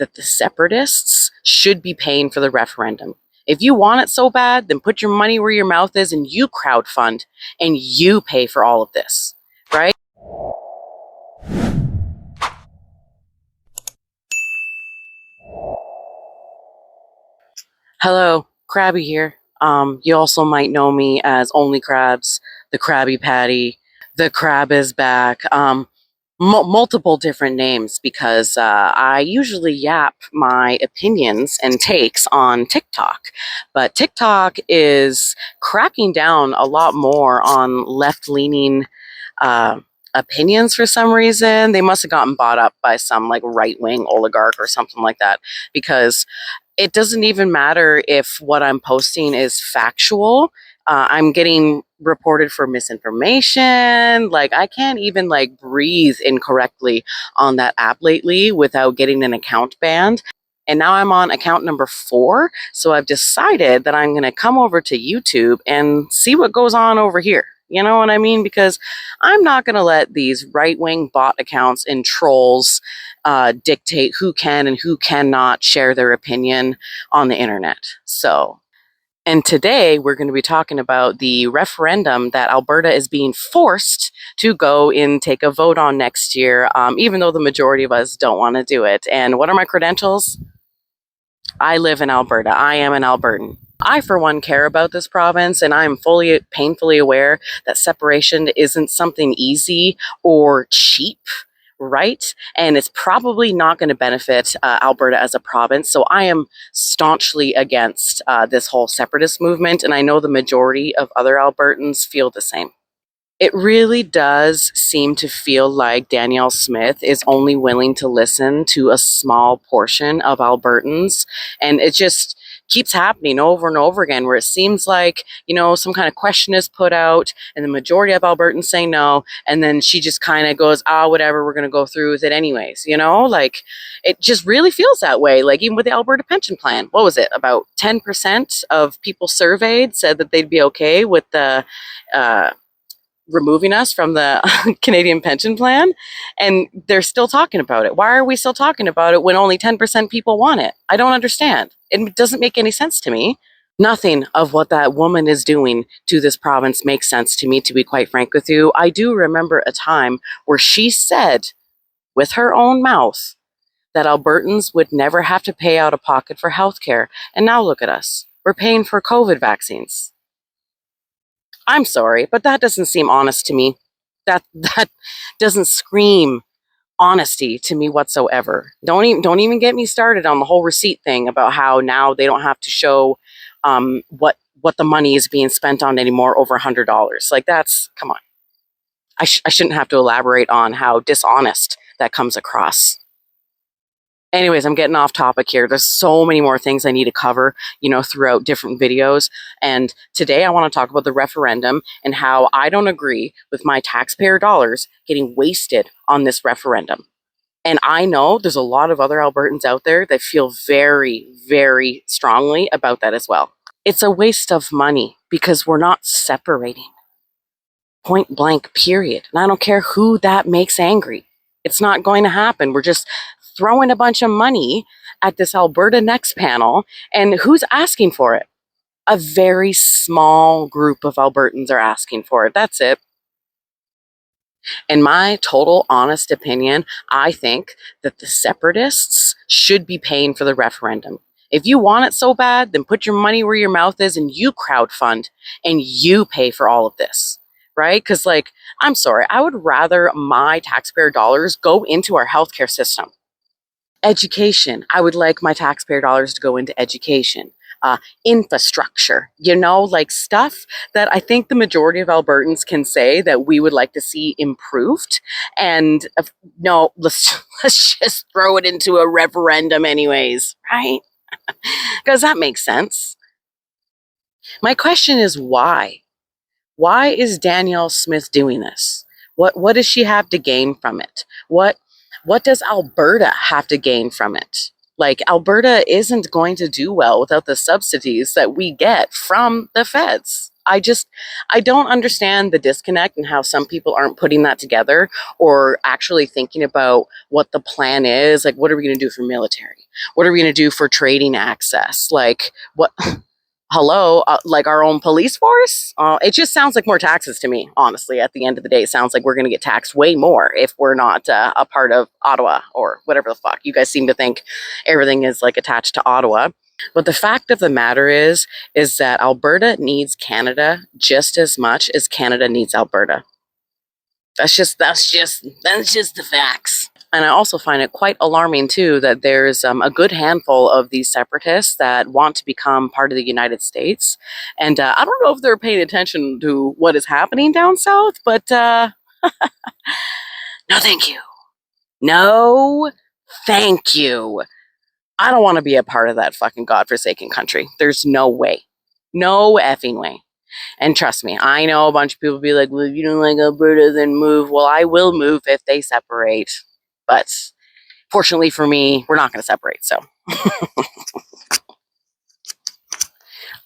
that the separatists should be paying for the referendum. If you want it so bad, then put your money where your mouth is and you crowdfund and you pay for all of this, right? Hello, Krabby here. You also might know me as Only Krabs, the Krabby Patty, the Crab is back. Multiple different names because I usually yap my opinions and takes on TikTok. But TikTok is cracking down a lot more on left-leaning opinions for some reason. They must have gotten bought up by some like right-wing oligarch or something like that, because it doesn't even matter if what I'm posting is factual. I'm getting reported for misinformation. Like, I can't even like breathe incorrectly on that app lately without getting an account banned. And now I'm on account number 4. So I've decided that I'm going to come over to YouTube and see what goes on over here. You know what I mean? Because I'm not going to let these right-wing bot accounts and trolls dictate who can and who cannot share their opinion on the internet. And today we're going to be talking about the referendum that Alberta is being forced to go and take a vote on next year, even though the majority of us don't want to do it. And what are my credentials? I live in Alberta. I am an Albertan. I, for one, care about this province, and I'm painfully aware that separation isn't something easy or cheap, right? And it's probably not going to benefit Alberta as a province. So I am staunchly against this whole separatist movement, and I know the majority of other Albertans feel the same. It really does seem to feel like Danielle Smith is only willing to listen to a small portion of Albertans, and it just keeps happening over and over again, where it seems like, you know, some kind of question is put out and the majority of Albertans say no, and then she just kind of goes, whatever, we're going to go through with it anyways, you know? Like, it just really feels that way. Like, even with the Alberta pension plan, what was it, about 10% of people surveyed said that they'd be okay with the removing us from the Canadian pension plan, and they're still talking about it. Why are we still talking about it when only 10% people want it? I don't understand. It doesn't make any sense to me. Nothing of what that woman is doing to this province makes sense to me, to be quite frank with you. I do remember a time where she said with her own mouth that Albertans would never have to pay out of pocket for healthcare. And now look at us. We're paying for COVID vaccines. I'm sorry, but that doesn't seem honest to me. That doesn't scream honesty to me whatsoever. Don't even get me started on the whole receipt thing about how now they don't have to show what the money is being spent on anymore over $100. Like, that's, come on. I shouldn't have to elaborate on how dishonest that comes across. Anyways, I'm getting off topic here. There's so many more things I need to cover, you know, throughout different videos. And today I want to talk about the referendum and how I don't agree with my taxpayer dollars getting wasted on this referendum. And I know there's a lot of other Albertans out there that feel very, very strongly about that as well. It's a waste of money because we're not separating. Point blank, period. And I don't care who that makes angry. It's not going to happen. We're just throwing a bunch of money at this Alberta Next panel, and who's asking for it? A very small group of Albertans are asking for it. That's it. In my total honest opinion, I think that the separatists should be paying for the referendum. If you want it so bad, then put your money where your mouth is and you crowdfund and you pay for all of this. Right? Because, like, I'm sorry, I would rather my taxpayer dollars go into our healthcare system. Education, I would like my taxpayer dollars to go into education. Infrastructure, you know, like stuff that I think the majority of Albertans can say that we would like to see improved. And no, let's just throw it into a referendum anyways, right? Because that makes sense. My question is why? Why is Danielle Smith doing this? What does she have to gain from it? What does Alberta have to gain from it? Like, Alberta isn't going to do well without the subsidies that we get from the feds. I don't understand the disconnect and how some people aren't putting that together or actually thinking about what the plan is. Like, what are we going to do for military? What are we going to do for trading access? Like, what? Hello, like our own police force? It just sounds like more taxes to me, honestly. At the end of the day, it sounds like we're going to get taxed way more if we're not a part of Ottawa or whatever the fuck. You guys seem to think everything is like attached to Ottawa. But the fact of the matter is that Alberta needs Canada just as much as Canada needs Alberta. That's just the facts. And I also find it quite alarming, too, that there's a good handful of these separatists that want to become part of the United States. And I don't know if they're paying attention to what is happening down south, but no, thank you. No, thank you. I don't want to be a part of that fucking godforsaken country. There's no way. No effing way. And trust me, I know a bunch of people be like, well, if you don't like Alberta, then move. Well, I will move if they separate. But fortunately for me, we're not going to separate. So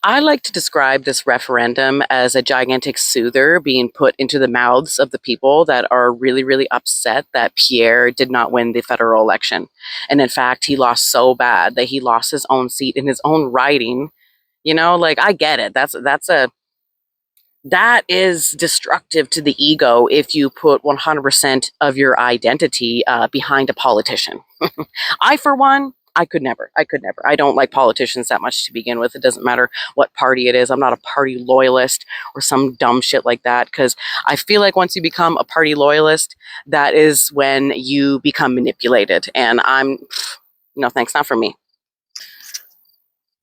I like to describe this referendum as a gigantic soother being put into the mouths of the people that are really, really upset that Pierre did not win the federal election. And in fact, he lost so bad that he lost his own seat in his own riding. You know, like, I get it. That is destructive to the ego if you put 100% of your identity behind a politician. I, for one, I could never. I don't like politicians that much to begin with. It doesn't matter what party it is. I'm not a party loyalist or some dumb shit like that, because I feel like once you become a party loyalist, that is when you become manipulated. And no thanks, not for me.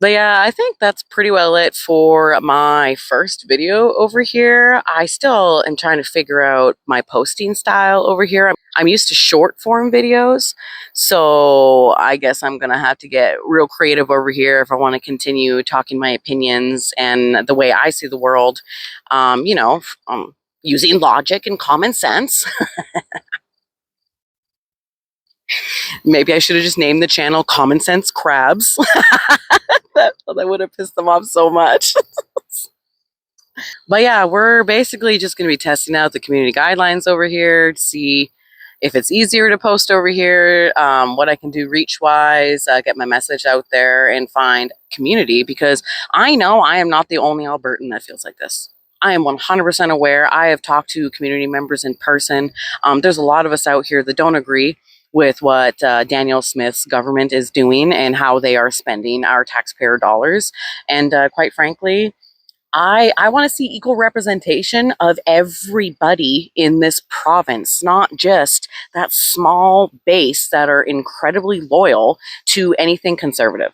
But yeah, I think that's pretty well it for my first video over here. I still am trying to figure out my posting style over here. I'm used to short form videos, so I guess I'm gonna have to get real creative over here if I want to continue talking my opinions and the way I see the world, using logic and common sense. Maybe I should have just named the channel Common Sense Crabs. that would have pissed them off so much. But yeah, we're basically just going to be testing out the community guidelines over here to see if it's easier to post over here, what I can do reach-wise, get my message out there, and find community, because I know I am not the only Albertan that feels like this. I am 100% aware. I have talked to community members in person. There's a lot of us out here that don't agree with what Daniel Smith's government is doing and how they are spending our taxpayer dollars. And quite frankly, I want to see equal representation of everybody in this province, not just that small base that are incredibly loyal to anything conservative.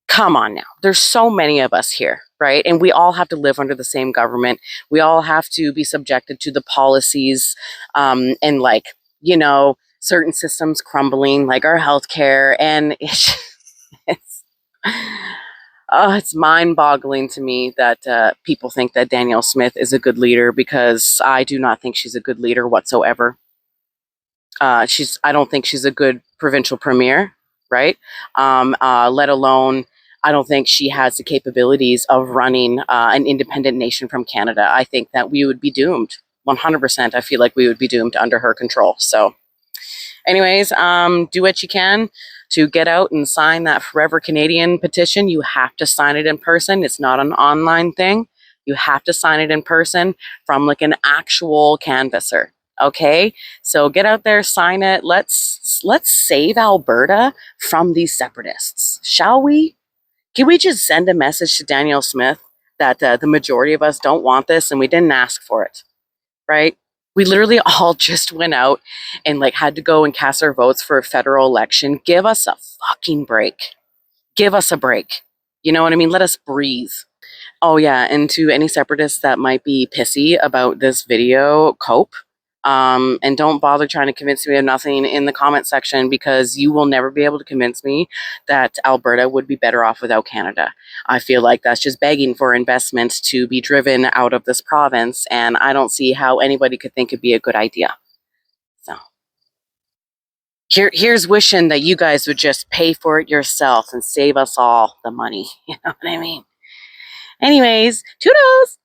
Come on now. There's so many of us here, right? And we all have to live under the same government. We all have to be subjected to the policies, and certain systems crumbling, like our healthcare. And it's mind-boggling to me that people think that Danielle Smith is a good leader, because I do not think she's a good leader whatsoever. I don't think she's a good provincial premier, right? Let alone, I don't think she has the capabilities of running an independent nation from Canada. I think that we would be doomed. 100%. I feel like we would be doomed under her control. So anyways, do what you can to get out and sign that Forever Canadian petition. You have to sign it in person. It's not an online thing. You have to sign it in person from like an actual canvasser. Okay, so get out there, sign it. Let's save Alberta from these separatists, shall we? Can we just send a message to Danielle Smith that the majority of us don't want this and we didn't ask for it, right? We literally all just went out and had to go and cast our votes for a federal election. Give us a fucking break. Give us a break. You know what I mean? Let us breathe. Oh yeah, and to any separatists that might be pissy about this video, cope. And don't bother trying to convince me of nothing in the comment section, because you will never be able to convince me that Alberta would be better off without Canada. I feel like that's just begging for investment to be driven out of this province, and I don't see how anybody could think it'd be a good idea. So here's wishing that you guys would just pay for it yourself and save us all the money. You know what I mean? Anyways, toodles!